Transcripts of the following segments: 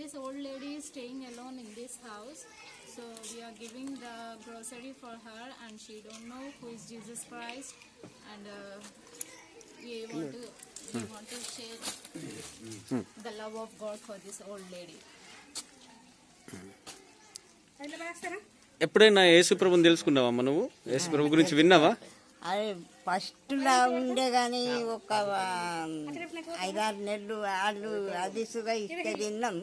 this old lady is staying alone in this house, so we are giving the grocery for her, and she don't know who is Jesus Christ, and we want to share the love of God for this old lady. ఎప్పుడైనా యేసుప్రభుని తెలుసుకున్నావా నువ్వు? యేసుప్రభు గురించి విన్నావా? అది ఫస్ట్లా ఉండే కానీ ఒక 5-6 నెలలు వాళ్ళు అదిసుగా ఇస్తే తిన్నాం.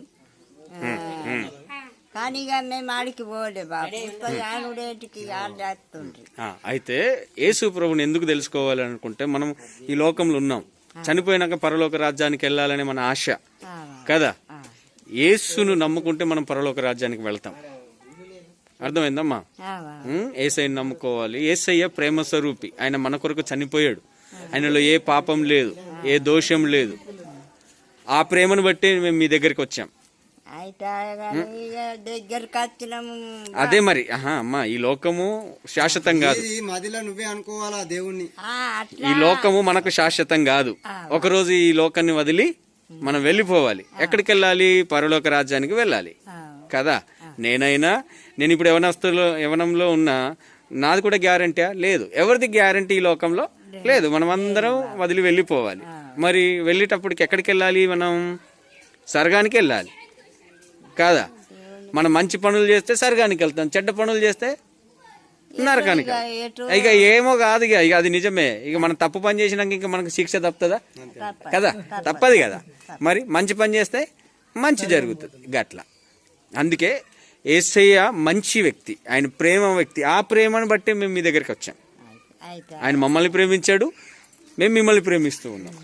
కానీ ఇక మేము ఆడికి పోలే బాబు, ఆనుడేటికి ఆడు చేస్తుండ్రి. అయితే యేసుప్రభుని ఎందుకు తెలుసుకోవాలనుకుంటే, మనం ఈ లోకంలో ఉన్నాం, చనిపోయినాక పరలోక రాజ్యానికి వెళ్ళాలనే మన ఆశ కదా. యేసును నమ్ముకుంటే మనం పరలోక రాజ్యానికి వెళ్తాం. అర్థమైందమ్మా? యేసయ్యని నమ్ముకోవాలి. యేసయ్య ప్రేమ స్వరూపి, ఆయన మన కొరకు చనిపోయాడు, ఆయనలో ఏ పాపం లేదు, ఏ దోషం లేదు. ఆ ప్రేమను బట్టి మేము మీ దగ్గరికి వచ్చాం. అదే మరి అమ్మా, ఈ లోకము శాశ్వతం కాదు, ఈ లోకము మనకు శాశ్వతం కాదు. ఒకరోజు ఈ లోకాన్ని వదిలి మనం వెళ్ళిపోవాలి. ఎక్కడికి వెళ్ళాలి? పరలోక రాజ్యానికి వెళ్ళాలి కదా. నేను ఇప్పుడు యవనంలో ఉన్నా, నాది కూడా గ్యారంటీ లేదు, ఎవరిది గ్యారంటీ ఈ లోకంలో లేదు. మనం అందరం వదిలి వెళ్ళిపోవాలి. మరి వెళ్ళేటప్పటికి ఎక్కడికి వెళ్ళాలి? మనం స్వర్గానికి వెళ్ళాలి కాదా. మనం మంచి పనులు చేస్తే స్వర్గానికి వెళ్తాం, చెడ్డ పనులు చేస్తే నరకానికి. ఇక ఏమో కాదు, ఇక అది నిజమే. ఇక మనం తప్పు పని చేసినాక ఇంకా మనకు శిక్ష తప్పుతుందా? కదా, తప్పదు కదా. మరి మంచి పని చేస్తే మంచి జరుగుతుంది గట్లా. అందుకే యేసయ్య మంచి వ్యక్తి, ఆయన ప్రేమ వ్యక్తి. ఆ ప్రేమను బట్టి మేము మీ దగ్గరికి వచ్చాం. ఆయన మమ్మల్ని ప్రేమించాడు, మేము మిమ్మల్ని ప్రేమిస్తూ ఉన్నాం.